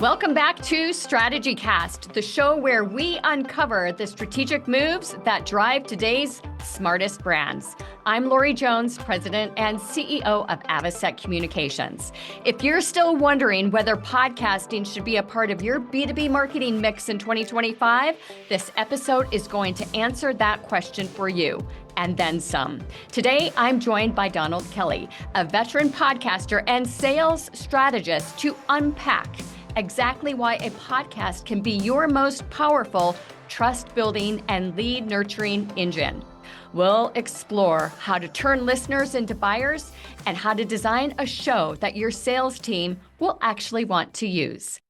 Welcome back to StrategyCast, the show where we uncover the strategic moves that drive today's smartest brands. I'm Lori Jones, President and CEO of Avasec Communications. If you're still wondering whether podcasting should be a part of your B2B marketing mix in 2025, this episode is going to answer that question for you, and then some. Today, I'm joined by Donald Kelly, a veteran podcaster and sales strategist, to unpack exactly why a podcast can be your most powerful trust-building and lead-nurturing engine. We'll explore how to turn listeners into buyers and how to design a show that your sales team will actually want to use.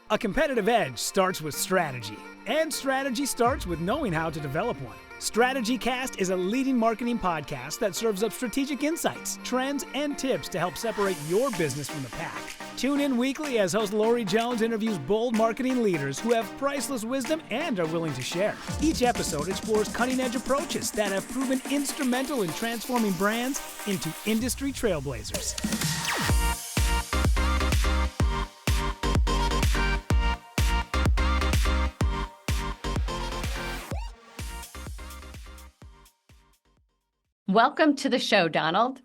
A competitive edge starts with strategy, and strategy starts with knowing how to develop one. StrategyCast is a leading marketing podcast that serves up strategic insights, trends, and tips to help separate your business from the pack. Tune in weekly as host Lori Jones interviews bold marketing leaders who have priceless wisdom and are willing to share. Each episode explores cutting-edge approaches that have proven instrumental in transforming brands into industry trailblazers. Welcome to the show, Donald.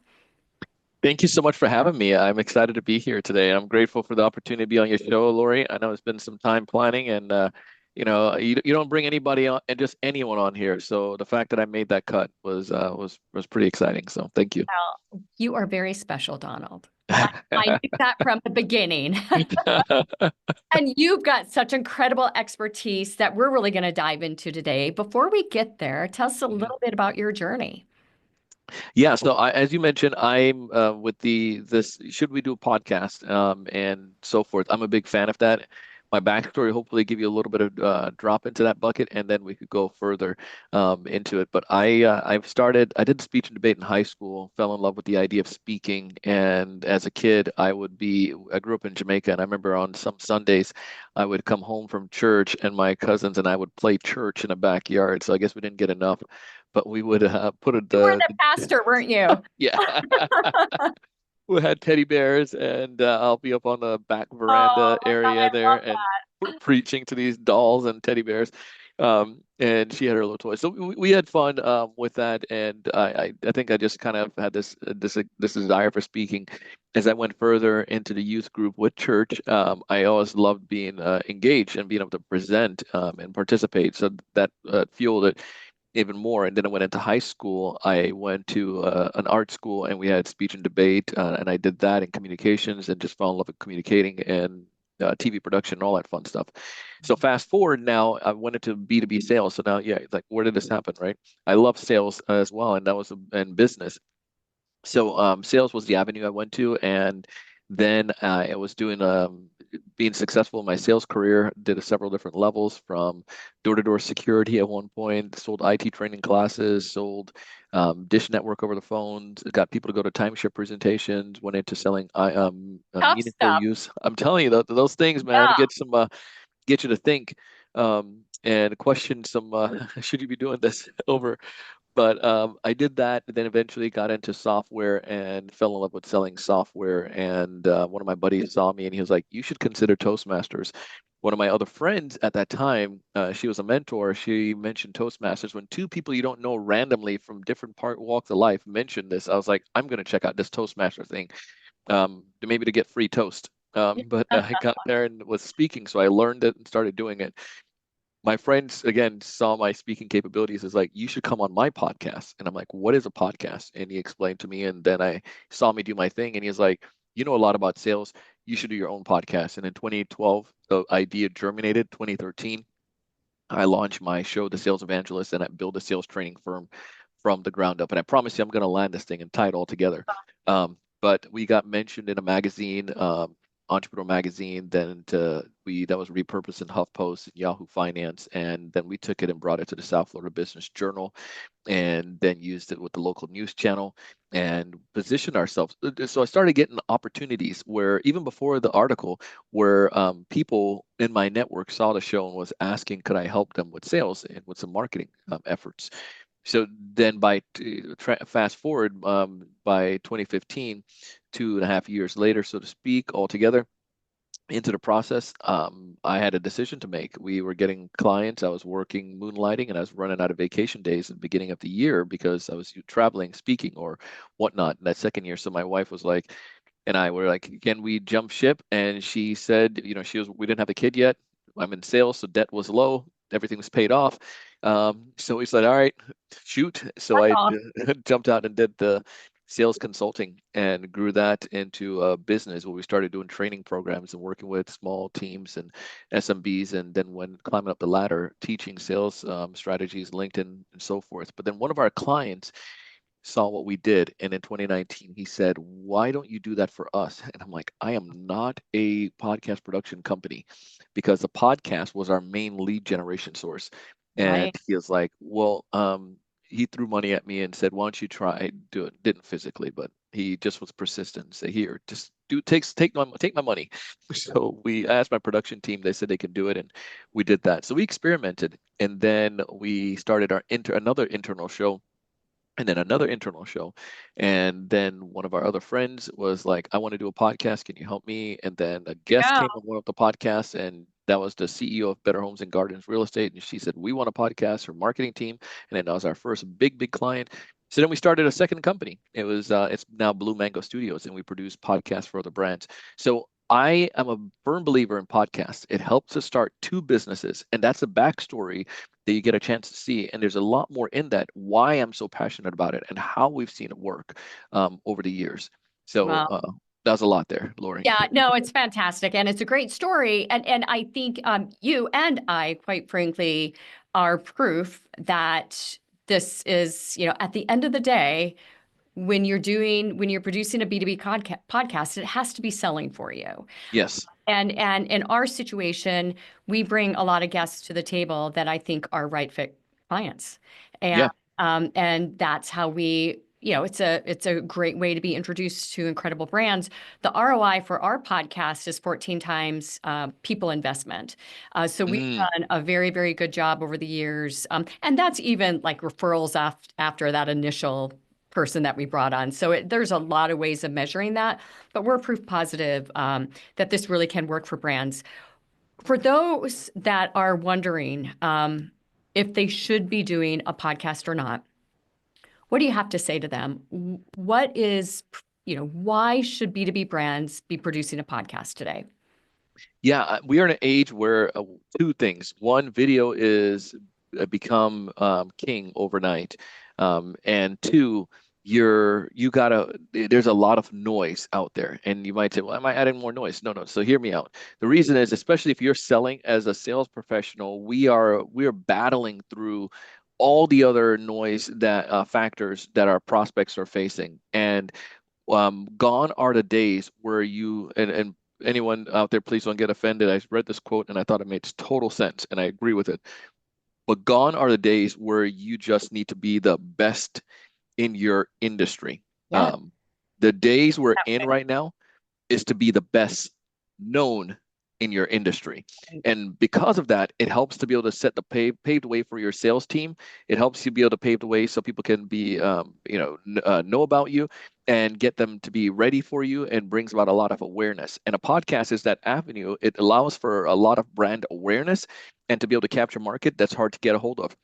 Thank you so much for having me. I'm excited to be here today. I'm grateful for the opportunity to be on your show, Lori. I know it's been some time planning, and you don't bring anybody on and just anyone on here. So the fact that I made that cut was pretty exciting. So thank you. Well, you are very special, Donald. I knew that from the beginning. And you've got such incredible expertise that we're really going to dive into today. Before we get there, tell us a little bit about your journey. Yeah, so as you mentioned, I'm with this Should We Do a Podcast and so forth. I'm a big fan of that. My backstory hopefully give you a little bit of drop into that bucket, and then we could go further into it. But I did speech and debate in high school, fell in love with the idea of speaking, and as a kid, I grew up in Jamaica, and I remember on some Sundays, I would come home from church, and my cousins and I would play church in a backyard. So I guess we didn't get enough. But we would put it. You were the pastor, weren't you? Yeah. We had teddy bears, and I'll be up on the back veranda area there and preaching to these dolls and teddy bears. And she had her little toys. So we had fun with that. And I think I just kind of had this desire for speaking. As I went further into the youth group with church, I always loved being engaged and being able to present and participate. So that fueled it even more. And then I went into high school. I went to an art school, and we had speech and debate, and I did that in communications and just fell in love with communicating and TV production and all that fun stuff. So fast forward now, I went into B2B sales. So now, yeah, it's like, where did this happen, right? I love sales as well, and that was in business. So sales was the avenue I went to, and then I was doing being successful in my sales career, did several different levels, from door-to-door security at one point, sold IT training classes, sold Dish Network over the phone, got people to go to timeshare presentations, went into selling meaningful use. I'm telling you, those things, man, get you to think and question some, should you be doing this over? But I did that, and then eventually got into software and fell in love with selling software. And one of my buddies saw me, and he was like, "You should consider Toastmasters." One of my other friends at that time, she was a mentor. She mentioned Toastmasters. When two people you don't know randomly from different walks of life mentioned this, I was like, "I'm going to check out this Toastmaster thing, maybe to get free toast." But I got there and was speaking, so I learned it and started doing it. My friends, again, saw my speaking capabilities as like, "You should come on my podcast." And I'm like, "What is a podcast?" And he explained to me, and then I saw me do my thing, and he's like, "You know a lot about sales. You should do your own podcast." And in 2012, the idea germinated. 2013, I launched my show, The Sales Evangelists, and I built a sales training firm from the ground up. And I promise you, I'm going to land this thing and tie it all together. But we got mentioned in a magazine, Entrepreneur Magazine, then that was repurposed in HuffPost and Yahoo Finance, and then we took it and brought it to the South Florida Business Journal, and then used it with the local news channel and positioned ourselves. So I started getting opportunities where, even before the article, where people in my network saw the show and was asking, could I help them with sales and with some marketing efforts. So then fast forward, by 2015, 2.5 years later, so to speak, altogether, into the process, I had a decision to make. We were getting clients. I was working moonlighting, and I was running out of vacation days at the beginning of the year because I was traveling, speaking, or whatnot in that second year. So my wife was like, and I were like, can we jump ship? And she said, we didn't have a kid yet. I'm in sales, so debt was low. Everything was paid off. So we said, all right, shoot. So That's I awesome. jumped out and did the sales consulting and grew that into a business where we started doing training programs and working with small teams and SMBs, and then when climbing up the ladder, teaching sales strategies, LinkedIn, and so forth. But then one of our clients saw what we did, and in 2019 he said, why don't you do that for us? And I'm like, I am not a podcast production company, because the podcast was our main lead generation source. And Right. he was like, well, he threw money at me and said, why don't you try do it? Didn't physically, but he just was persistent. Say, here, just take my money. So we asked my production team, they said they can do it, and we did that. So we experimented, and then we started our another internal show, and then another internal show. And then one of our other friends was like, I want to do a podcast. Can you help me? And then a guest Yeah. came on one of the podcasts, and that was the CEO of Better Homes and Gardens Real Estate. And she said, we want a podcast, her marketing team. And then that was our first big client. So then we started a second company. It's now Blue Mango Studios, and we produce podcasts for other brands. So I am a firm believer in podcasts. It helps to start two businesses, and that's a backstory that you get a chance to see. And there's a lot more in that, why I'm so passionate about it and how we've seen it work over the years. So Well, that was a lot there, Lori. yeah, no, it's fantastic. And it's a great story. And I think you and I, quite frankly, are proof that this is, at the end of the day, when you're producing a B2B podcast, it has to be selling for you. Yes. And in our situation, we bring a lot of guests to the table that I think are right fit clients. And Yeah. and that's how we, it's a great way to be introduced to incredible brands. The ROI for our podcast is 14 times people investment. So we've Mm, done a very, very good job over the years. And that's even like referrals after that initial person that we brought on. So there's a lot of ways of measuring that, but we're proof positive that this really can work for brands. For those that are wondering if they should be doing a podcast or not, what do you have to say to them? Why should B2B brands be producing a podcast today? yeah, we are in an age where two things. One, video is become king overnight. And two, there's a lot of noise out there. And you might say, well, am I adding more noise? No, no. So hear me out. The reason is, especially if you're selling as a sales professional, we are battling through all the other noise that factors that our prospects are facing. And gone are the days where and anyone out there, please don't get offended. I read this quote and I thought it made total sense, and I agree with it. But gone are the days where you just need to be the best in your industry. Yeah. Um, the days we're in right now is to be the best known in your industry. And because of that, it helps to be able to set the paved way for your sales team. It helps you be able to pave the way so people can be, know about you and get them to be ready for you, and brings about a lot of awareness. And a podcast is that avenue. It allows for a lot of brand awareness and to be able to capture market that's hard to get a hold of.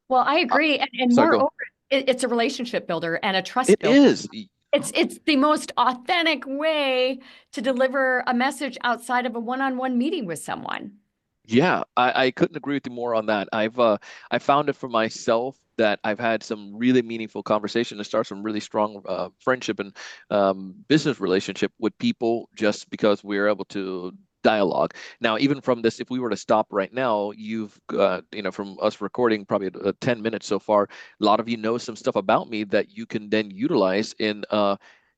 Well, I Uh, agree. And sorry, go. moreover, it's a relationship builder and a trust It builder. is. It's the most authentic way to deliver a message outside of a one-on-one meeting with someone. Yeah, I couldn't agree with you more on that. I found it for myself that I've had some really meaningful conversation to start some really strong friendship and business relationship with people, just because we're able to dialogue. Now, even from this, if we were to stop right now, from us recording probably 10 minutes so far, a lot of you know some stuff about me that you can then utilize in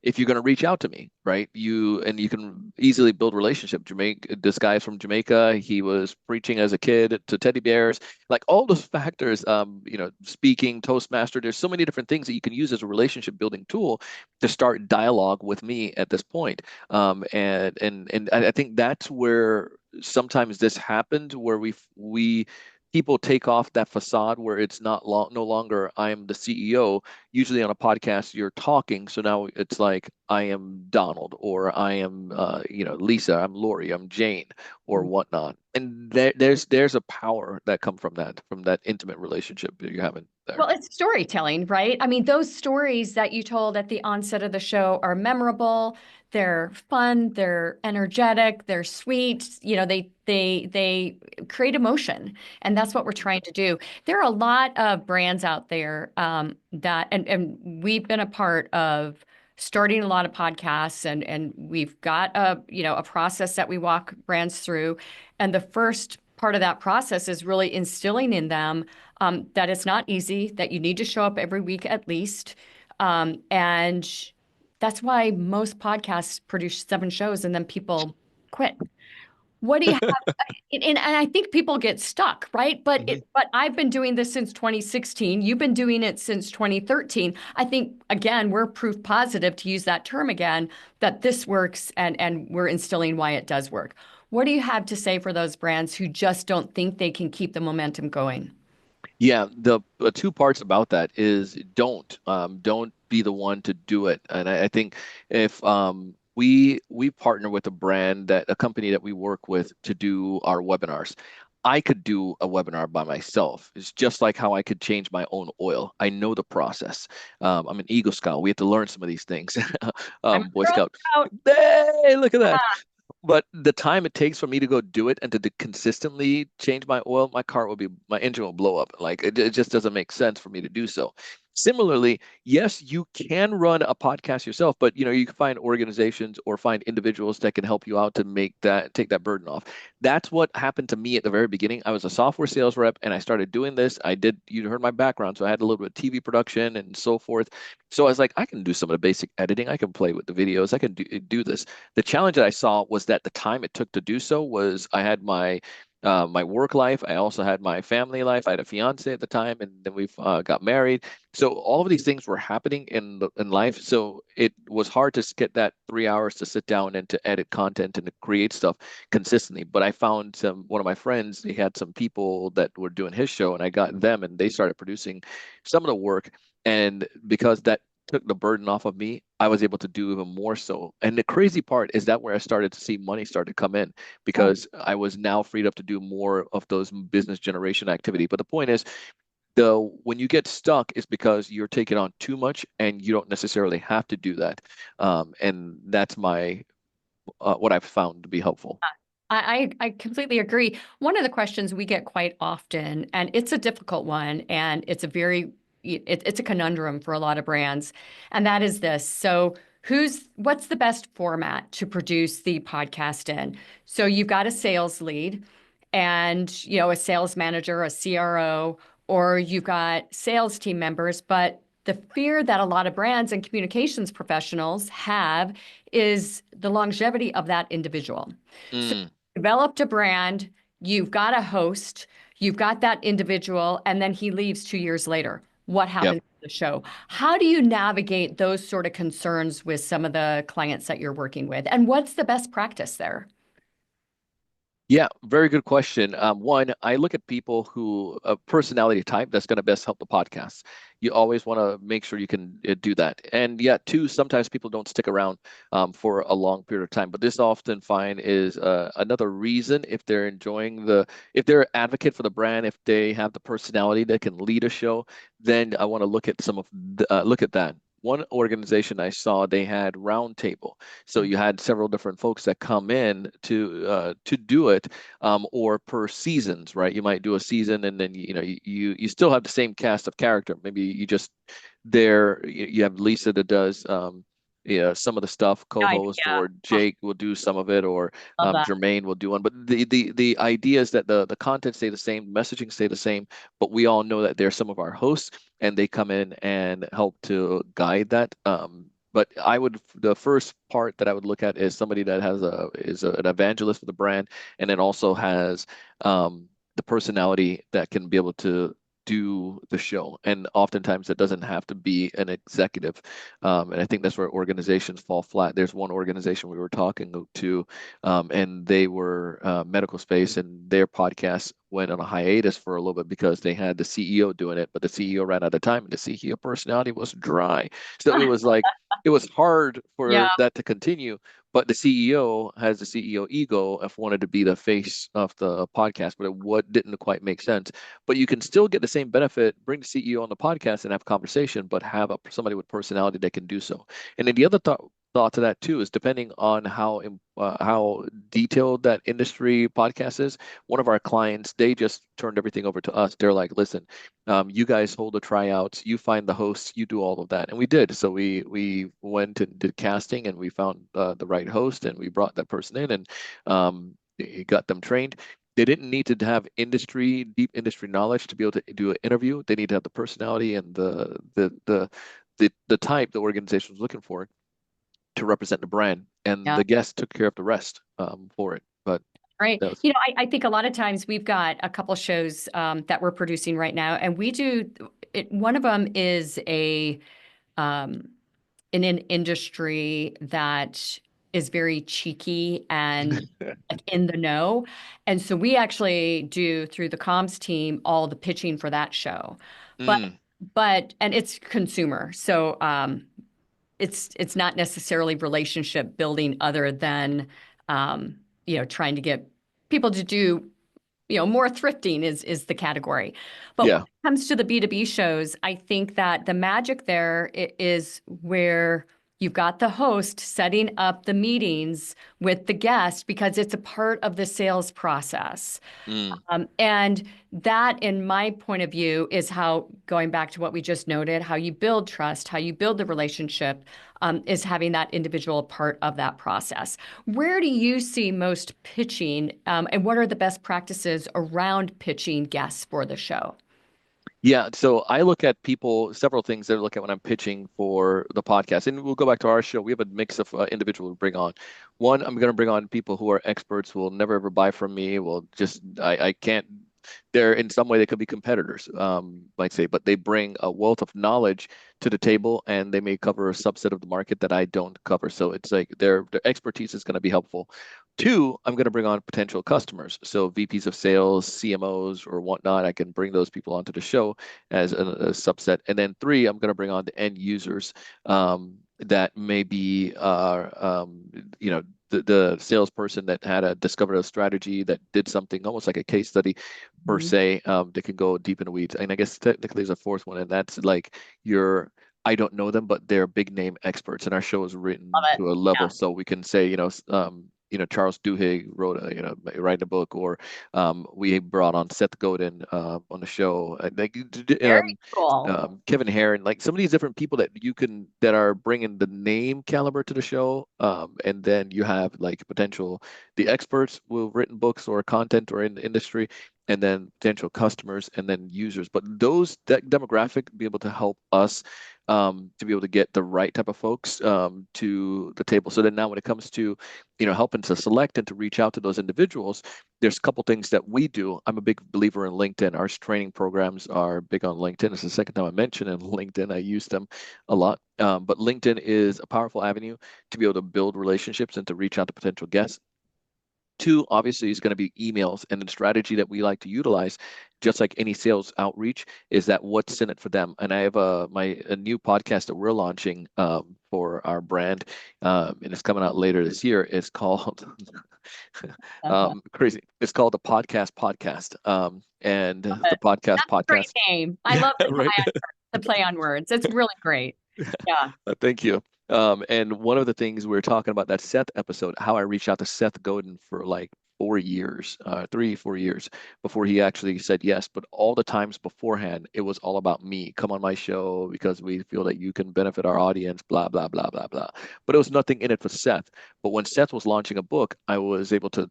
if you're going to reach out to me, right? You can easily build relationship. This guy's from Jamaica. He was preaching as a kid to teddy bears, like all those factors. Speaking, Toastmaster. There's so many different things that you can use as a relationship building tool to start dialogue with me at this point. And I think that's where sometimes this happened, where we people take off that facade where it's no longer I'm the CEO. Usually on a podcast you're talking, so now it's like I am Donald, or I am Lisa, I'm Lori, I'm Jane, or whatnot. And there's a power that comes from that intimate relationship that you're having there. Well, it's storytelling, right? I mean, those stories that you told at the onset of the show are memorable. They're fun. They're energetic. They're sweet. They create emotion, and that's what we're trying to do. There are a lot of brands out there that, and we've been a part of starting a lot of podcasts, and we've got a process that we walk brands through, and the first part of that process is really instilling in them that it's not easy, that you need to show up every week at least. And that's why most podcasts produce 7 shows and then people quit. What do you have? And I think people get stuck, right? But I've been doing this since 2016. You've been doing it since 2013. I think, again, we're proof positive, to use that term again, that this works, and we're instilling why it does work. What do you have to say for those brands who just don't think they can keep the momentum going? Yeah, the 2 parts about that is don't be the one to do it. And I think if we partner with a company that we work with to do our webinars. I could do a webinar by myself. It's just like how I could change my own oil. I know the process. I'm an Eagle Scout. We have to learn some of these things. I'm a Boy Girl Scout. Scout. Hey, look at that. But the time it takes for me to go do it and to consistently change my oil, my engine will blow up. Like it just doesn't make sense for me to do so. Similarly, yes, you can run a podcast yourself, but you can find organizations or find individuals that can help you out to take that burden off. That's what happened to me at the very beginning. I was a software sales rep and I started doing this. You heard my background, so I had a little bit of TV production and so forth. So I was like, I can do some of the basic editing. I can play with the videos. I can do this. The challenge that I saw was that the time it took to do so was I had my work life. I also had my family life. I had a fiance at the time, and then we've got married. So all of these things were happening in life. So it was hard to get that 3 hours to sit down and to edit content and to create stuff consistently. But I found one of my friends, he had some people that were doing his show, and I got them, and they started producing some of the work. And because that took the burden off of me, I was able to do even more so. And the crazy part is that where I started to see money start to come in, because I was now freed up to do more of those business generation activity. But the point is, when you get stuck is because you're taking on too much and you don't necessarily have to do that. And that's what I've found to be helpful. I completely agree. One of the questions we get quite often, and it's a difficult one, and it's a conundrum for a lot of brands, and that is this. So what's the best format to produce the podcast in? So you've got a sales lead and, a sales manager, a CRO, or you've got sales team members, but the fear that a lot of brands and communications professionals have is the longevity of that individual. So developed a brand, you've got a host, you've got that individual, and then he leaves 2 years later. What happens to the show? How do you navigate those sort of concerns with some of the clients that you're working with? And what's the best practice there? Yeah, very good question. One, I look at people who a personality type that's going to best help the podcast. You always want to make sure you can do that. And yeah, 2, sometimes people don't stick around for a long period of time. But this often find is another reason, if they're if they're an advocate for the brand, if they have the personality that can lead a show, then I want to look at look at that. One organization I saw, they had roundtable. So you had several different folks that come in to do it, or per seasons, right? You might do a season, and then you still have the same cast of character. Maybe you have Lisa that does some of the stuff, co-host, or Jake will do some of it, or Jermaine will do one. But the idea is that the content stay the same, messaging stay the same, but we all know that they're some of our hosts, and they come in and help to guide that. But the first part that I would look at is somebody that is an evangelist for the brand, and then also has the personality that can be able to do the show. And oftentimes that doesn't have to be an executive. And I think that's where organizations fall flat. There's one organization we were talking to, and they were medical space, and their podcast went on a hiatus for a little bit because they had the CEO doing it, but the CEO ran out of time, and the CEO personality was dry. So it was like, it was hard for Yeah. that to continue. But the CEO has the CEO ego of wanted to be the face of the podcast, but didn't quite make sense. But you can still get the same benefit, bring the CEO on the podcast and have a conversation, but have somebody with personality that can do so. And then the other thought to that too is depending on how detailed that industry podcast is. One of our clients, they just turned everything over to us. They're like, listen, you guys hold the tryouts, you find the hosts, you do all of that. And we did. So we went and did casting, and we found the right host, and we brought that person in, and got them trained. They didn't need to have deep industry knowledge to be able to do an interview. They need to have the personality and the type the organization was looking for to represent the brand, and Yeah. the guests took care of the rest for it. But Right. that was, I think a lot of times we've got a couple shows that we're producing right now, and we do it. One of them is um, in an industry that is very cheeky and like in the know. And so we actually do through the comms team all the pitching for that show. But and it's consumer. So it's not necessarily relationship building other than trying to get people to do more thrifting is the category. But when yeah, it comes to the B2B shows, I think that the magic there is where you've got the host setting up the meetings with the guest because it's a part of the sales process. And that, in my point of view, is how, going back to what we just noted, how you build trust, how you build the relationship, is having that individual part of that process. Where do you see most pitching, and what are the best practices around pitching guests for the show? Yeah, so I look at several things that I look at when I'm pitching for the podcast. And we'll go back to our show. We have a mix of individuals we bring on. One, I'm going to bring on people who are experts, who will never ever buy from me. I can't, they're in some way, they could be competitors, might say, but they bring a wealth of knowledge to the table, and they may cover a subset of the market that I don't cover. So it's like their expertise is going to be helpful. Two, I'm going to bring on potential customers. So VPs of sales, CMOs, or whatnot, I can bring those people onto the show as a subset. And then three, I'm going to bring on the end users that may be, the salesperson that had discovered a strategy that did something almost like a case study per se, that can go deep in the weeds. And I guess technically there's a fourth one, and that's like I don't know them, but they're big name experts, and our show is written Love it. to a level, Yeah. so we can say, Charles Duhigg wrote write a book, or we brought on Seth Godin on the show, Very cool. Kevin Herron, like some of these different people that are bringing the name caliber to the show, and then you have like the experts who've written books or content or in the industry, and then potential customers, and then users. But that demographic be able to help us to be able to get the right type of folks to the table. So then now when it comes to, helping to select and to reach out to those individuals, there's a couple things that we do. I'm a big believer in LinkedIn. Our training programs are big on LinkedIn. It's the second time I mentioned in LinkedIn. I use them a lot. But LinkedIn is a powerful avenue to be able to build relationships and to reach out to potential guests. Two, obviously, is going to be emails, and the strategy that we like to utilize, just like any sales outreach, is that what's in it for them. And I have a new podcast that we're launching for our brand, and it's coming out later this year. It's called crazy. It's called the Podcast, and the That's a great Podcast. name. I love Right. the play on words. It's really great. Yeah. Thank you. And one of the things we were talking about that Seth episode, how I reached out to Seth Godin for like 4 years, 3, 4 years before he actually said yes. But all the times beforehand, it was all about me. Come on my show because we feel that you can benefit our audience, blah, blah, blah, blah, blah. But it was nothing in it for Seth. But when Seth was launching a book, I was able to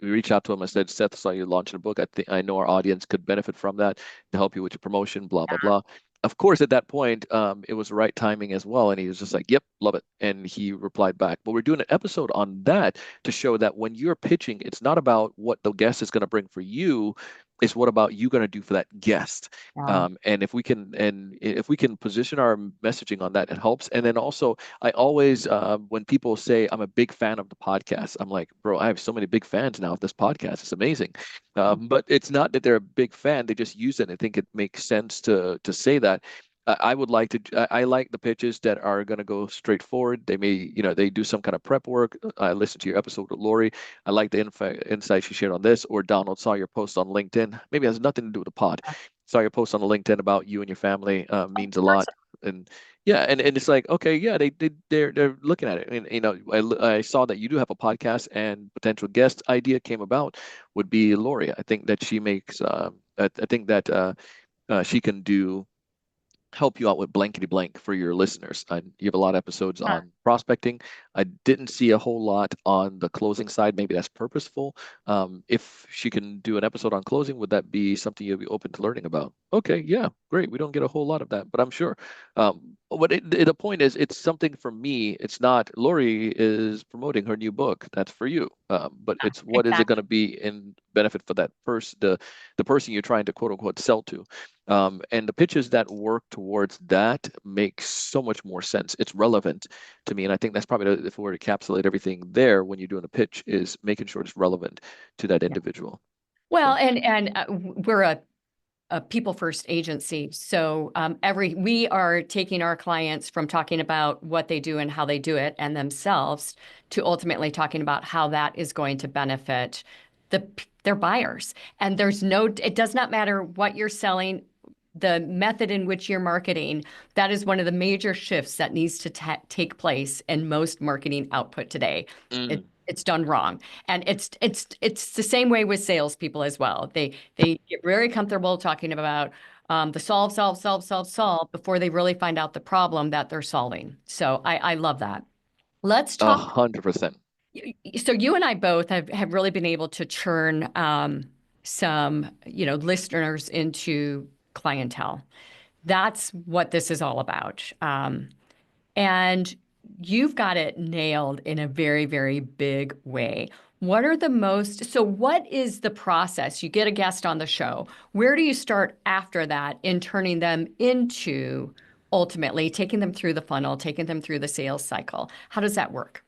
reach out to him. I said, Seth, saw you launching a book. I know our audience could benefit from that to help you with your promotion, blah, blah, blah. Of course, at that point, it was the right timing as well. And he was just like, yep, love it. And he replied back. But we're doing an episode on that to show that when you're pitching, it's not about what the guest is going to bring for you. is what about you going to do for that guest? Yeah. And if we can position our messaging on that, it helps. And then also, I always when people say I'm a big fan of the podcast, I'm like, bro, I have so many big fans now of this podcast. It's amazing. But it's not that they're a big fan; they just use it. And I think it makes sense to say that. I would like to. I like the pitches that are going to go straight forward. They may, they do some kind of prep work. I listened to your episode with Lori. I like the insights you shared on this. Or Donald, saw your post on LinkedIn. Maybe it has nothing to do with the pod. Saw your post on LinkedIn about you and your family. Means a lot. And yeah, and it's like, okay, yeah, they're looking at it. And I saw that you do have a podcast, and potential guest idea came about would be Lori. I think that she makes. I think that she can help you out with blankety blank for your listeners. You have a lot of episodes on prospecting. I didn't see a whole lot on the closing side. Maybe that's purposeful. If she can do an episode on closing, would that be something you'd be open to learning about? Okay, yeah, great. We don't get a whole lot of that, but I'm sure. But the point is, it's something for me. It's not, Lori is promoting her new book. That's for you. But it's what is it going to be in benefit for that person, the person you're trying to quote unquote sell to. And the pitches that work towards that make so much more sense. It's relevant to me. And I think that's probably, if we were to encapsulate everything there when you're doing a pitch, is making sure it's relevant to that individual. Well, and we're a people first agency. So we are taking our clients from talking about what they do and how they do it and themselves to ultimately talking about how that is going to benefit their buyers. And it does not matter what you're selling, the method in which you're marketing. That is one of the major shifts that needs to take place in most marketing output today. It's done wrong. And it's the same way with salespeople as well. They get very comfortable talking about the solve before they really find out the problem that they're solving. So I love that. Let's talk. 100%. So you and I both have really been able to churn some, listeners into clientele. That's what this is all about. And you've got it nailed in a very, very big way. What is the process? You get a guest on the show. Where do you start after that in turning them into ultimately taking them through the funnel, taking them through the sales cycle? How does that work?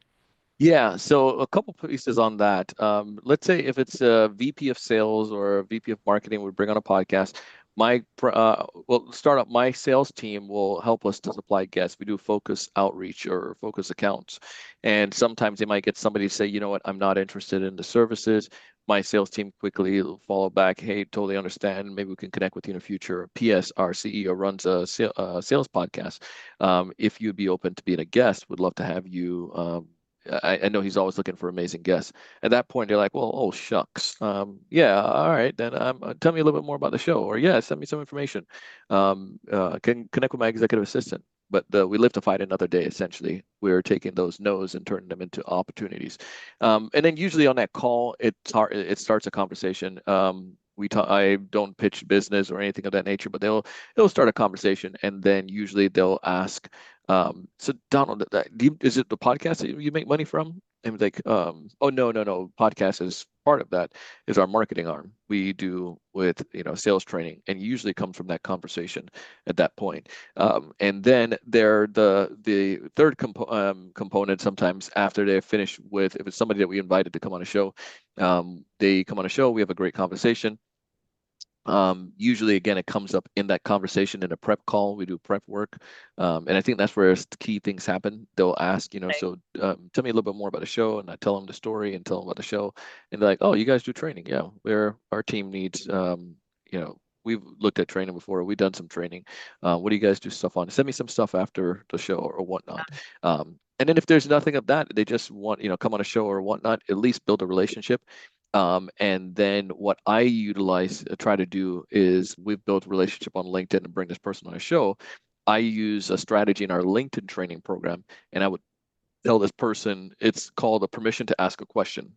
Yeah, so a couple pieces on that. Let's say if it's a VP of sales or a VP of marketing, we bring on a podcast. Start up. My sales team will help us to supply guests. We do focus outreach or focus accounts, and sometimes they might get somebody to say, you know what, I'm not interested in the services. My sales team quickly will follow back. Hey, totally understand. Maybe we can connect with you in the future. PS, our CEO runs a sales podcast. If you'd be open to being a guest, would love to have you. I know he's always looking for amazing guests. At that point, they're like, well, oh, shucks. Yeah, all right, then tell me a little bit more about the show. Or, yeah, send me some information. Can connect with my executive assistant. But we live to fight another day, essentially. We're taking those no's and turning them into opportunities. And then usually on that call, it starts a conversation. I don't pitch business or anything of that nature, but they'll start a conversation, and then usually they'll ask, so Donald, is it the podcast that you make money from? And like, oh, no. Podcast is part of that, is our marketing arm. We do with, sales training, and usually comes from that conversation at that point. And then the third component, sometimes after they're finished with, if it's somebody that we invited to come on a show, they come on a show, we have a great conversation. Usually, again, it comes up in that conversation in a prep call. We do prep work. And I think that's where the key things happen. They'll ask, so tell me a little bit more about the show. And I tell them the story and tell them about the show. And they're like, oh, you guys do training. Yeah, our team needs, we've looked at training before. We've done some training. What do you guys do stuff on? Send me some stuff after the show or whatnot. And then if there's nothing of that, they just want, come on a show or whatnot, at least build a relationship. And then what I try to do is, we've built a relationship on LinkedIn and bring this person on a show. I use a strategy in our LinkedIn training program, and I would tell this person, it's called a permission to ask a question.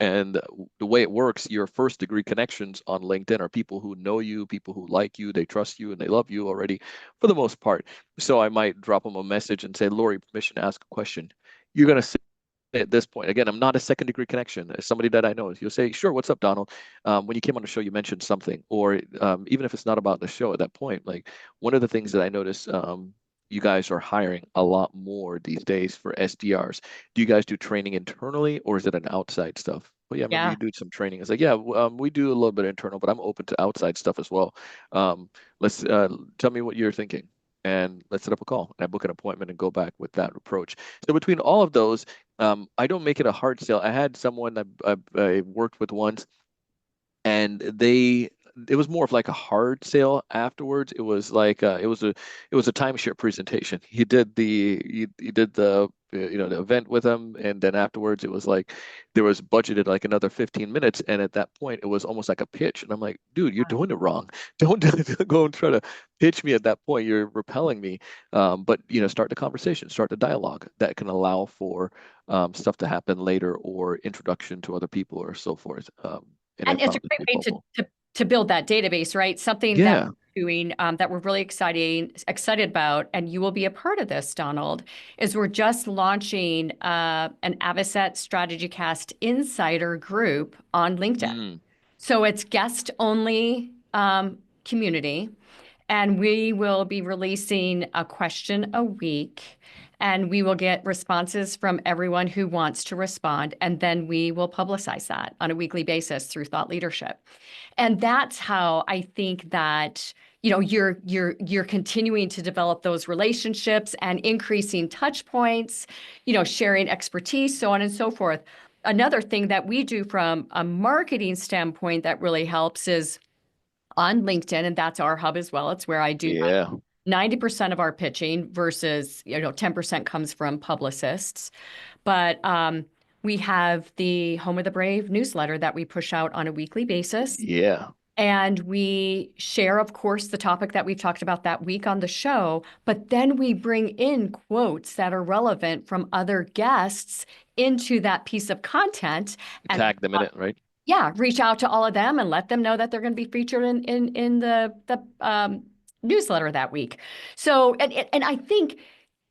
And the way it works, your first degree connections on LinkedIn are people who know you, people who like you, they trust you, and they love you already for the most part. So I might drop them a message and say, Lori, permission to ask a question. You're going to at this point. Again, I'm not a second degree connection. As somebody that I know, you'll say, "Sure, what's up, Donald? When you came on the show, you mentioned something," or even if it's not about the show at that point, like one of the things that I noticed, you guys are hiring a lot more these days for SDRs. Do you guys do training internally, or is it an outside stuff? Well, yeah, I remember Yeah. you do some training. It's like, yeah, we do a little bit internal, but I'm open to outside stuff as well. Let's tell me what you're thinking, and let's set up a call. And I book an appointment and go back with that approach. So between all of those, I don't make it a hard sell. I had someone I worked with once, and it was more of like a hard sale afterwards. It was like it was a timeshare presentation. He did the the event with him, and then afterwards it was like there was budgeted like another 15 minutes, and at that point it was almost like a pitch. And I'm like, dude, you're doing it wrong. Don't go and try to pitch me at that point. You're repelling me. But start the conversation, start the dialogue that can allow for stuff to happen later, or introduction to other people or so forth. And I And it's a found it to great be way helpful. to build that database, right? Something that Yeah. we're doing that we're really excited about, and you will be a part of this, Donald, is we're just launching an Avocet StrategyCast Insider group on LinkedIn. Mm, So it's guest only community. And we will be releasing a question a week, and we will get responses from everyone who wants to respond. And then we will publicize that on a weekly basis through thought leadership. And that's how I think that you're continuing to develop those relationships and increasing touch points, sharing expertise, so on and so forth. Another thing that we do from a marketing standpoint that really helps is on LinkedIn, and that's our hub as well. It's where I do yeah. 90% of our pitching versus 10% comes from publicists. But we have the Home of the Brave newsletter that we push out on a weekly basis. Yeah. And we share, of course, the topic that we've talked about that week on the show, but then we bring in quotes that are relevant from other guests into that piece of content. And Tag them in it, right? yeah, reach out to all of them and let them know that they're going to be featured in the newsletter that week. So, and I think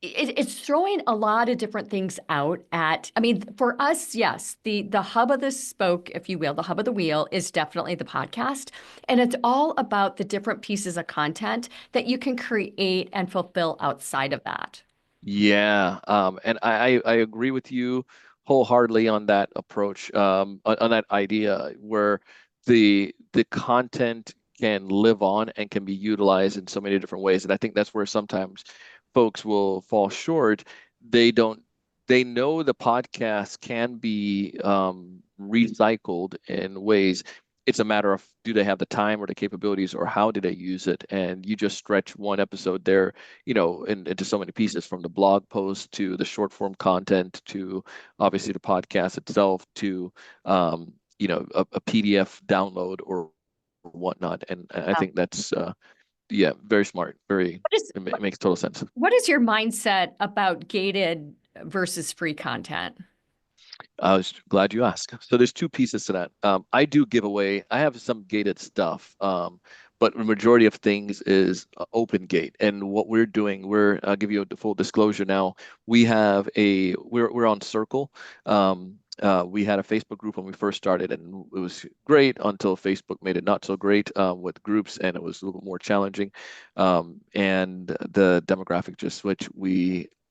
it's throwing a lot of different things out at. I mean, for us, yes, the hub of the spoke, if you will, the hub of the wheel is definitely the podcast, and it's all about the different pieces of content that you can create and fulfill outside of that. Yeah, and I agree with you wholeheartedly on that approach, on that idea where the content can live on and can be utilized in so many different ways. And I think that's where sometimes folks will fall short. They don't, they know the podcast can be recycled in ways. It's a matter of, do they have the time or the capabilities, or how do they use it? And you just stretch one episode there, into so many pieces, from the blog post to the short form content to obviously the podcast itself to a PDF download or whatnot. And I think that's yeah, very smart. What is It makes total sense. what is your mindset about gated versus free content? I was glad you asked. So there's two pieces to that. I do give away. I have some gated stuff, but the majority of things is open gate. And what we're doing, I'll give you the full disclosure now. We're on Circle. We had a Facebook group when we first started, and it was great until Facebook made it not so great with groups, and it was a little bit more challenging. And the demographic just switched.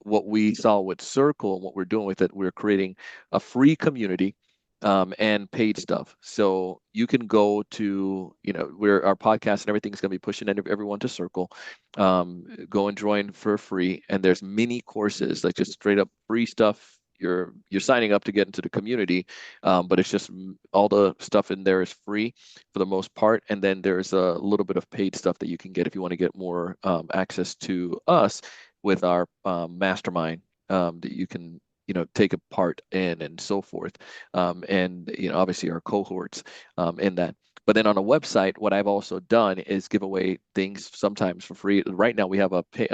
What we saw with Circle and what we're doing with it, we're creating a free community and paid stuff. So you can go to, where our podcast and everything is going to be pushing everyone to Circle. Go and join for free. And there's mini courses, like just straight up free stuff. You're signing up to get into the community, but it's just all the stuff in there is free for the most part. And then there's a little bit of paid stuff that you can get if you want to get more access to us with our mastermind that you can take a part in and so forth, and obviously our cohorts in that. But then on a website, what I've also done is give away things sometimes for free. Right now we have not paid,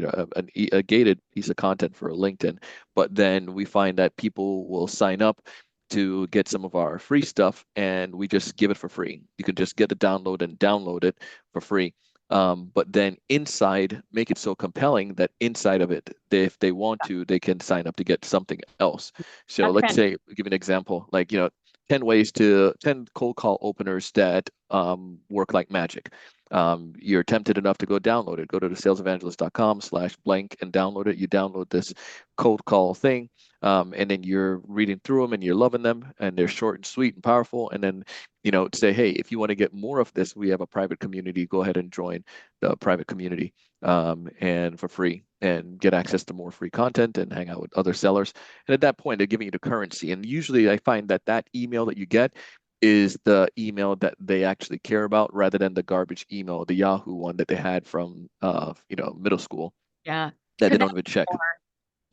a gated piece of content for LinkedIn, but then we find that people will sign up to get some of our free stuff, and we just give it for free. You can just get the download and download it for free. But then inside, make it so compelling that inside of it, if they want to, they can sign up to get something else. So That's let's say, give an example, like, 10 cold call openers that work like magic. You're tempted enough to go download it. Go to the salesevangelist.com/blank and download it. You download this cold call thing, and then you're reading through them and you're loving them, and they're short and sweet and powerful. And then, say, hey, if you want to get more of this, we have a private community. Go ahead and join the private community, and for free, and get access to more free content and hang out with other sellers. And at that point, they're giving you the currency. And usually I find that email that you get is the email that they actually care about, rather than the garbage email, the Yahoo one that they had from middle school, Yeah. that they Could that don't even check. be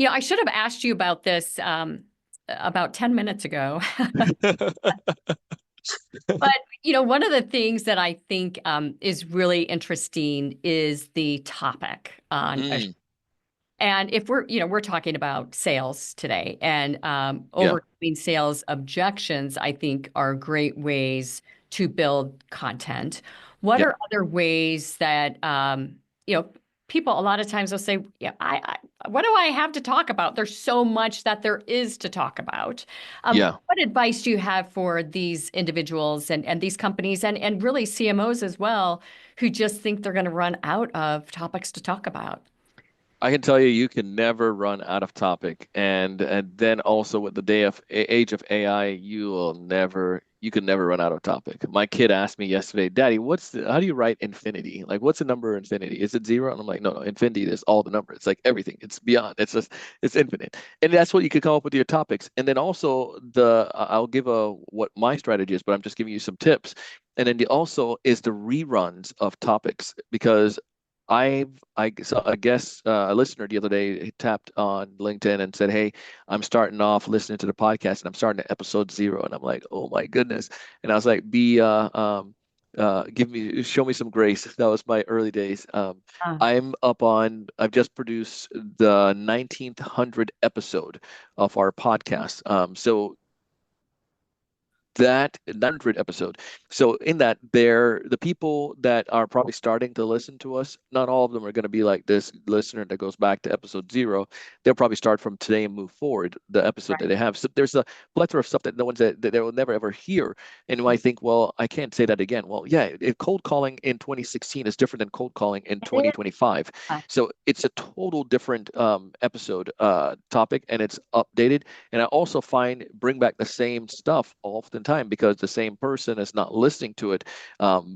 more? I should have asked you about this about 10 minutes ago. But, one of the things that I think is really interesting is the topic on Mm, and if we're talking about sales today, and yeah, overcoming sales objections, I think are great ways to build content. What yeah, are other ways that people a lot of times will say, yeah, what do I have to talk about? There's so much that there is to talk about. yeah. What advice do you have for these individuals and these companies and really CMOs as well, who just think they're going to run out of topics to talk about? I can tell you, you can never run out of topic, and then also with the age of AI, you can never run out of topic. My kid asked me yesterday, Daddy, how do you write infinity? Like, what's the number of infinity? Is it zero? And I'm like, no, no, infinity is all the numbers. It's like everything. It's beyond. It's infinite, and that's what you could come up with your topics. And then also I'll give what my strategy is, but I'm just giving you some tips. And then also is the reruns of topics, because I saw a guest, a listener the other day tapped on LinkedIn and said, "Hey, I'm starting off listening to the podcast and I'm starting at episode 0." And I'm like, "Oh my goodness!" And I was like, show me some grace." That was my early days. I've just produced the 1900 episode of our podcast. So that 900 episode. So in that, the people that are probably starting to listen to us, not all of them are going to be like this listener that goes back to episode 0. They'll probably start from today and move forward, the episode that Right. they have. So there's a plethora of stuff that no one's that they will never ever hear. And you might think, well, I can't say that again. Well, yeah, if cold calling in 2016 is different than cold calling in It is. 2025. So it's a total different episode topic, and it's updated. And I also bring back the same stuff oftentimes, because the same person is not listening to it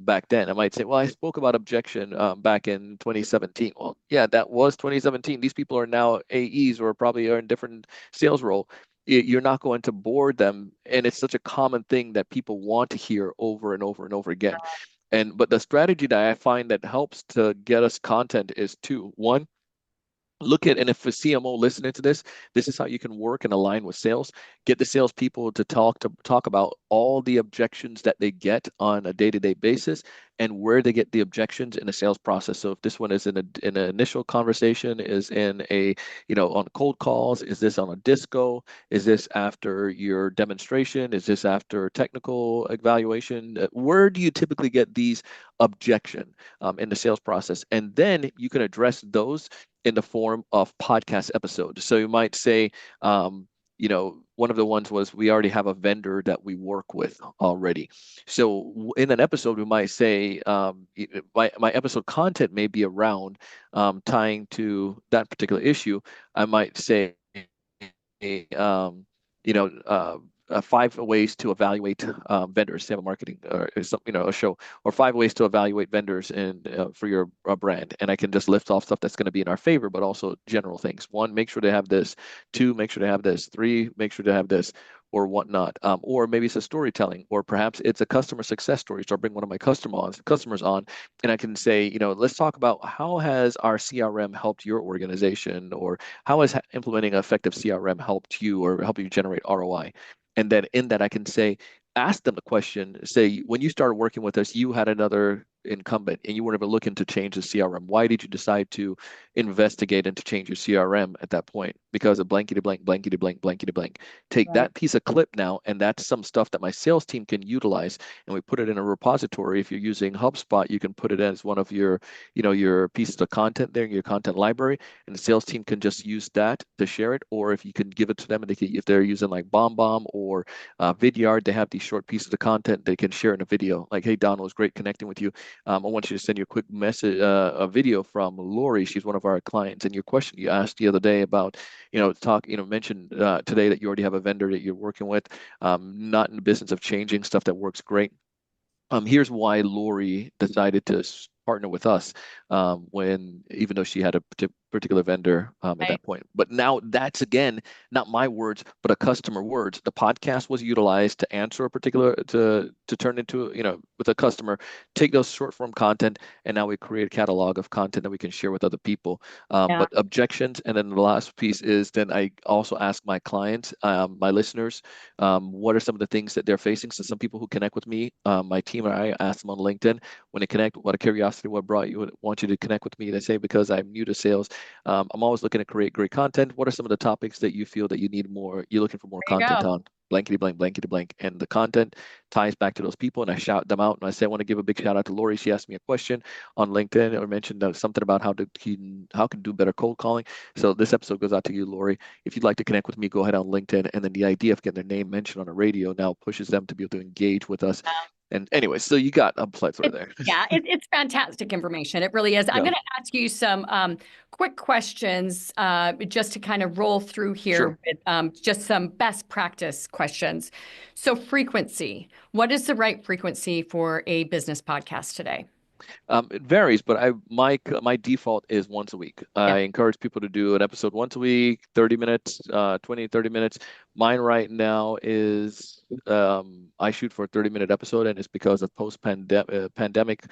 back then. I might say, well, I spoke about objection back in 2017. Well, yeah, that was 2017. These people are now AEs, or probably are in different sales role. You're not going to bore them, and it's such a common thing that people want to hear over and over and over again. But the strategy that I find that helps to get us content is two. One, and if a CMO listening to this is how you can work and align with sales. Get the salespeople to talk about all the objections that they get on a day-to-day basis, and where they get the objections in the sales process. So if this one is in an initial conversation, is in on cold calls, is this on a disco, is this after your demonstration, is this after technical evaluation? Where do you typically get these objection in the sales process? And then you can address those in the form of podcast episodes. So you might say, one of the ones was, we already have a vendor that we work with already. So in an episode, we might say, my episode content may be around tying to that particular issue. I might say, um, you know, uh, 5 ways to evaluate vendors. Have a marketing or something, a show, or 5 ways to evaluate vendors for your brand. And I can just lift off stuff that's going to be in our favor, but also general things. 1, make sure they have this. 2, make sure they have this. 3, make sure they have this, or whatnot. Or maybe it's a storytelling, or perhaps it's a customer success story. So I bring one of my customers on, and I can say, let's talk about, how has our CRM helped your organization, or how has implementing an effective CRM helped you, or help you generate ROI. And then in that, I can say, ask them the question, say, when you started working with us, you had another incumbent and you weren't even looking to change the CRM? Why did you decide to investigate and to change your CRM at that point? Because of blankety blank, blankety blank, blankety blank. Take that piece of clip now, and that's some stuff that my sales team can utilize, and we put it in a repository. If you're using HubSpot, you can put it as one of your, your pieces of content there in your content library, and the sales team can just use that to share it. Or if you can give it to them, and if they're using like BombBomb or Vidyard, they have these short pieces of content they can share in a video. Like, hey, Don, it was great connecting with you. I want you to send you a quick message, a video from Lori. She's one of our clients. And your question you asked the other day about, mentioned today that you already have a vendor that you're working with, not in the business of changing stuff that works great. Here's why Lori decided to partner with us even though she had a particular vendor at that point. But now that's, again, not my words, but a customer words. The podcast was utilized to answer a particular, to turn into, with a customer, take those short form content, and now we create a catalog of content that we can share with other people. But objections, and then the last piece is then I also ask my clients, my listeners, what are some of the things that they're facing? So some people who connect with me, my team or I ask them on LinkedIn, when they connect, what a curiosity, what brought you, want you to connect with me? They say, because I'm new to sales. I'm always looking to create great content. What are some of the topics that you feel that you're looking for more content on? Blankety blank, blankety blank. And the content ties back to those people, and I shout them out. And I say, I want to give a big shout out to Lori. She asked me a question on LinkedIn or mentioned something about how can do better cold calling. So this episode goes out to you, Lori. If you'd like to connect with me, go ahead on LinkedIn. And then the idea of getting their name mentioned on the radio now pushes them to be able to engage with us. And anyway, so you got a plethora there. It's fantastic information. It really is. I'm going to ask you some quick questions just to kind of roll through here with just some best practice questions. So frequency, what is the right frequency for a business podcast today? It varies, but my default is once a week. I encourage people to do an episode once a week, 30 minutes, 20, 30 minutes. Mine right now is I shoot for a 30-minute episode, and it's because of pandemic.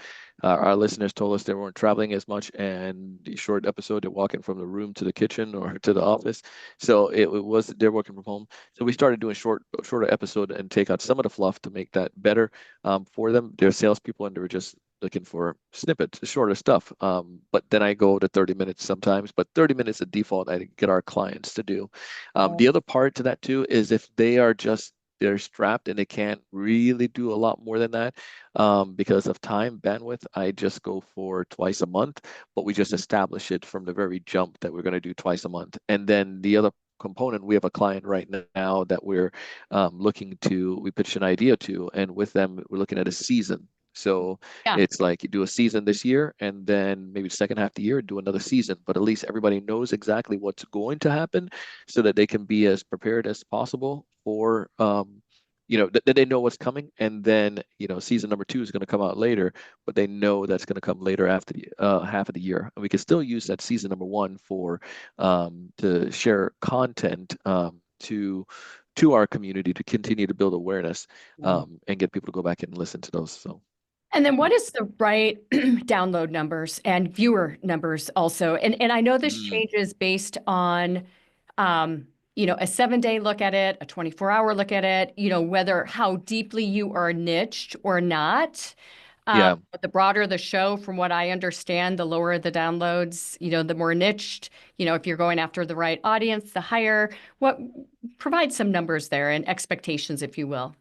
Our listeners told us they weren't traveling as much, and the short episode, they're walking from the room to the kitchen or to the office. So they're working from home. So we started doing shorter episode and take out some of the fluff to make that better for them. They're salespeople, and they were just looking for snippets, shorter stuff. But then I go to 30 minutes sometimes, but 30 minutes is the default I get our clients to do. The other part to that too is if they're strapped and they can't really do a lot more than that because of time, bandwidth, I just go for twice a month, but we just establish it from the very jump that we're going to do twice a month. And then the other component, we have a client right now that we're we pitched an idea to, and with them, we're looking at a season. So it's like you do a season this year, and then maybe the second half of the year, do another season. But at least everybody knows exactly what's going to happen so that they can be as prepared as possible for, that they know what's coming. And then, season number 2 is going to come out later, but they know that's going to come later after the half of the year. And we can still use that season number 1 for to share content to our community to continue to build awareness and get people to go back and listen to those. So. And then what is the right download numbers and viewer numbers also? And I know this changes based on, a 7-day look at it, a 24-hour look at it, whether how deeply you are niched or not. But the broader the show, from what I understand, the lower the downloads, the more niched, if you're going after the right audience, the higher. Provide some numbers there and expectations, if you will.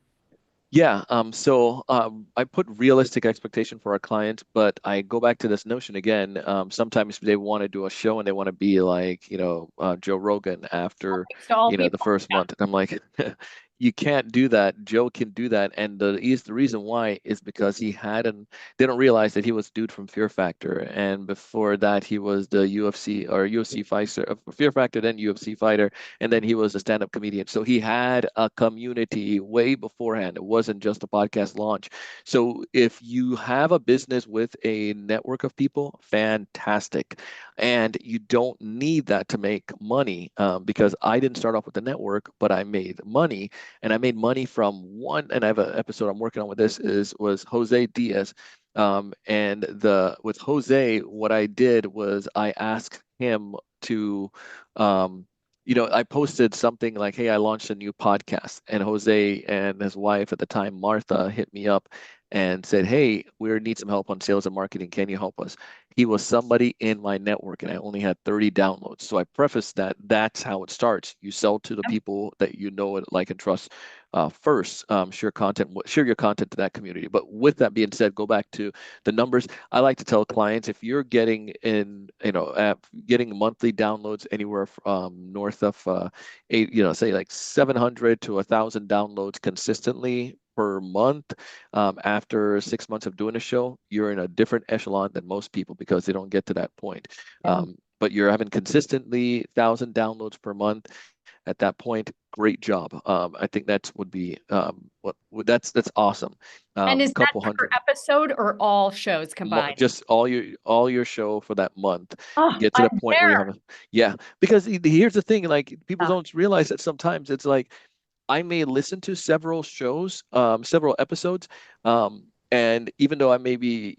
Yeah. So I put realistic expectation for our clients, but I go back to this notion again. Sometimes they want to do a show and they want to be like, Joe Rogan after, the first month. And I'm like, you can't do that. Joe can do that. And the reason why is because they don't realize that he was dude from Fear Factor. And before that, he was the UFC fighter, Fear Factor, then UFC fighter. And then he was a stand-up comedian. So he had a community way beforehand. It wasn't just a podcast launch. So if you have a business with a network of people, fantastic. And you don't need that to make money because I didn't start off with the network, but I made money. And I made money from one, and I have an episode I'm working on with this was Jose Diaz. With Jose, what I did was I asked him to, I posted something like, hey, I launched a new podcast, and Jose and his wife at the time, Martha, hit me up and said, "Hey, we need some help on sales and marketing. Can you help us?" He was somebody in my network, and I only had 30 downloads. So I prefaced that that's how it starts. You sell to the people that you know and like and trust first. Share your content to that community. But with that being said, go back to the numbers. I like to tell clients, if you're getting getting monthly downloads anywhere from north of say like 700 to 1,000 downloads consistently per month, after 6 months of doing a show, you're in a different echelon than most people because they don't get to that point. Yeah. But you're having consistently 1,000 downloads per month. At that point, great job. I think that would be that's awesome. And is that Couple per hundred. episode or all shows combined? Just all your show for that month. Oh, You get to I'm the point where you there. have yeah, because here's the thing, like people Yeah. don't realize that sometimes it's like I may listen to several shows, several episodes, and even though I may be,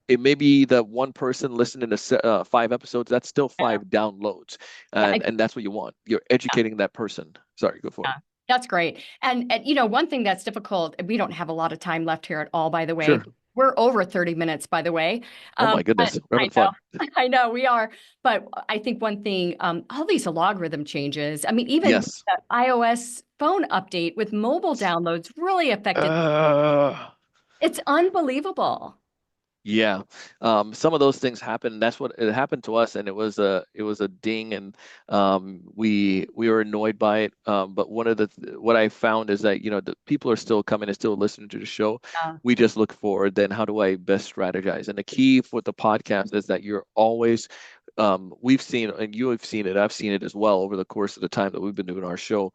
it may be the one person listening to 5 episodes, that's still Yeah. 5 downloads, Yeah. and that's what you want. You're educating that person. Sorry, go for Yeah, it. that's great. And one thing that's difficult, we don't have a lot of time left here at all, by the way. Sure. We're over 30 minutes, by the way. Oh my But goodness, we're I having fun. know, I know we are. But I think one thing, all these logarithm changes, I mean, even Yes. the iOS phone update with mobile downloads really affected. Uh, It's unbelievable. Yeah, some of those things happen. That's what it happened to us, and it was a ding, and we were annoyed by it. But what I found is that the people are still coming and still listening to the show. Yeah. We just look for then how do I best strategize? And the key for the podcast is that you're always we've seen, and you have seen it, I've seen it as well over the course of the time that we've been doing our show.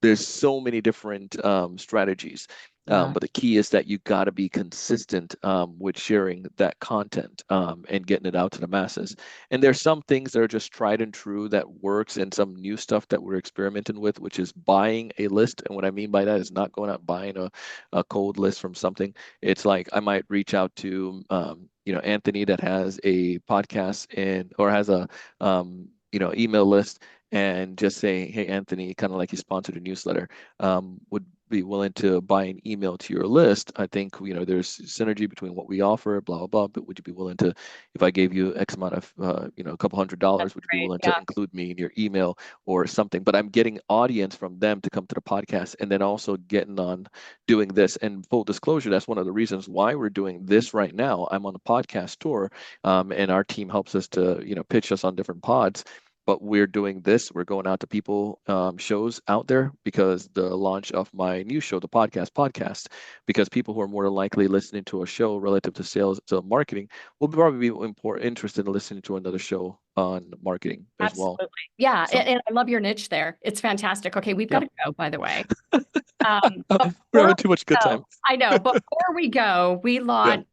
There's so many different strategies, Yeah. but the key is that you got to be consistent with sharing that content and getting it out to the masses. And there's some things that are just tried and true that works, and some new stuff that we're experimenting with, which is buying a list. And what I mean by that is not going out buying a cold list from something. It's like I might reach out to Anthony that has a podcast or has a email list, and just say, "Hey, Anthony," kind of like he sponsored a newsletter, would be willing to buy an email to your list. I think, there's synergy between what we offer, blah, blah, blah. But would you be willing to, if I gave you X amount of, a couple $100, would you be Great. willing to Yeah. include me in your email or something? But I'm getting audience from them to come to the podcast, and then also getting on doing this. And full disclosure, that's one of the reasons why we're doing this right now. I'm on a podcast tour, and our team helps us to, pitch us on different pods, but we're doing this. We're going out to people, shows out there, because the launch of my new show, the podcast, because people who are more likely listening to a show relative to sales to marketing will probably be interested in listening to another show on marketing as well. Absolutely. Yeah. So And I love your niche there. It's fantastic. Okay, we've got yeah, to go, by the way. we're Before having too much good we time. go, I know. Before we go, we Yeah. launched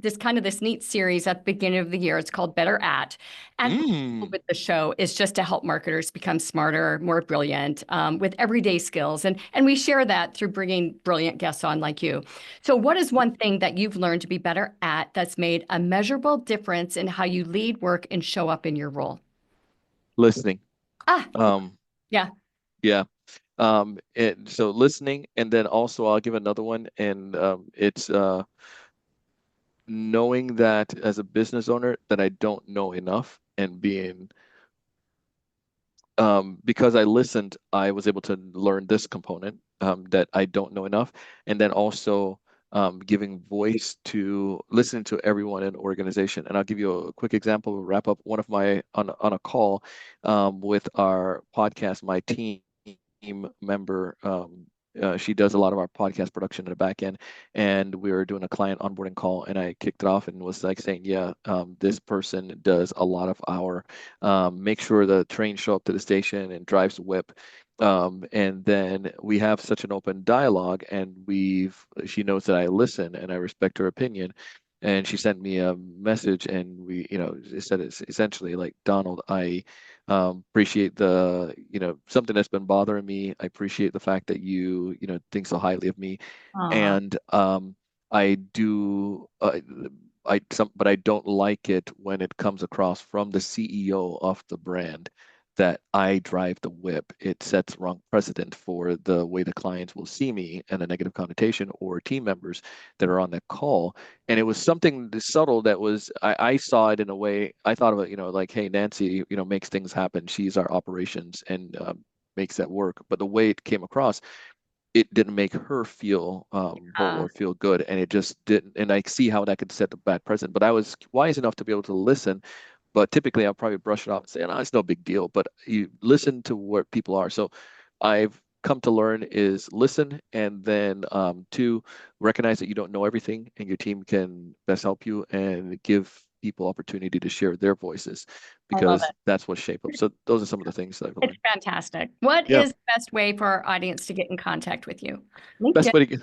this neat series at the beginning of the year. It's called Better At. And the goal Mm. with the show is just to help marketers become smarter, more brilliant, with everyday skills. And we share that through bringing brilliant guests on like you. So what is one thing that you've learned to be better at that's made a measurable difference in how you lead, work, and show up in your role? Listening. Ah, Um, yeah. yeah. And so listening, and then also I'll give another one, and it's knowing that as a business owner that I don't know enough, and being because I listened, I was able to learn this component, that I don't know enough, and then also giving voice to listening to everyone in the organization. And I'll give you a quick example to wrap up. One of my on a call with our podcast, my team member. She does a lot of our podcast production in the back end, and we were doing a client onboarding call, and I kicked it off and was like saying, "Yeah, this person does a lot of our make sure the trains show up to the station and drives the whip." And then we have such an open dialogue, and she knows that I listen and I respect her opinion. And she sent me a message, and it said it's essentially like, "Donald, I appreciate something that's been bothering me. I appreciate the fact that you think so highly of me, Aw. and I do, but I don't like it when it comes across from the CEO of the brand that I drive the whip. It sets wrong precedent for the way the clients will see me and a negative connotation, or team members that are on that call. And it was something subtle that was, I saw it in a way, I thought of it, like, hey, Nancy, makes things happen. She's our operations and makes that work. But the way it came across, it didn't make her feel whole or feel good. And it just didn't. And I see how that could set the bad precedent. But I was wise enough to be able to listen. But typically, I'll probably brush it off and say, no, it's no big deal. But you listen to what people are. So I've come to learn is listen, and then two, recognize that you don't know everything and your team can best help you, and give people opportunity to share their voices, because that's what shape up. So those are some of the things that I've learned. It's fantastic. What is the best way for our audience to get in contact with you? LinkedIn. Best way to get,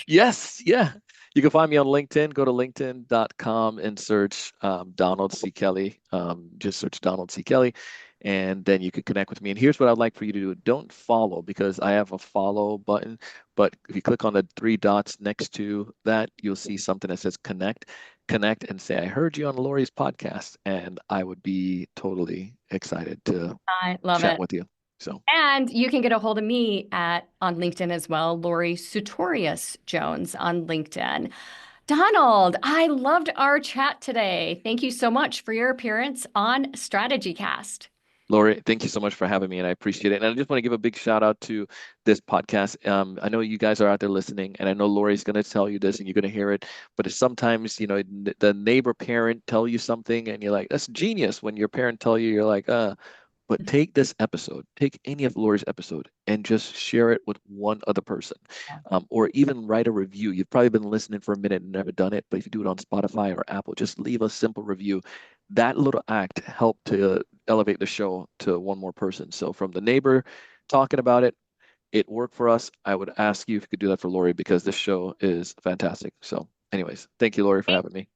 yes, yeah. You can find me on LinkedIn. Go to linkedin.com and search Donald C. Kelly. Just search Donald C. Kelly, and then you can connect with me. And here's what I'd like for you to do. Don't follow, because I have a follow button, but if you click on the 3 dots next to that, you'll see something that says connect. Connect and say, I heard you on Lori's podcast, and I would be totally excited to chat with you. So, and you can get a hold of me on LinkedIn as well, Lori Sutorius Jones on LinkedIn. Donald, I loved our chat today. Thank you so much for your appearance on StrategyCast. Lori, thank you so much for having me, and I appreciate it. And I just want to give a big shout out to this podcast. I know you guys are out there listening, and I know Lori's going to tell you this, and you're going to hear it. But it's sometimes, the neighbor parent tell you something, and you're like, that's genius. When your parent tell you, you're like, But take this episode, take any of Lori's episode, and just share it with one other person, or even write a review. You've probably been listening for a minute and never done it, but if you do it on Spotify or Apple, just leave a simple review. That little act helped to elevate the show to one more person. So from the neighbor talking about it, it worked for us. I would ask you if you could do that for Lori, because this show is fantastic. So anyways, thank you, Lori, for having me.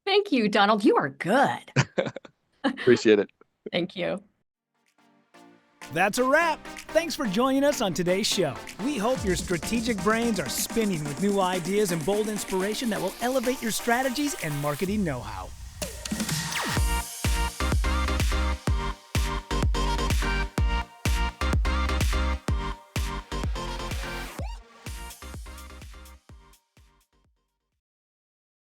Thank you, Donald. You are good. Appreciate it. Thank you. That's a wrap. Thanks for joining us on today's show. We hope your strategic brains are spinning with new ideas and bold inspiration that will elevate your strategies and marketing know-how.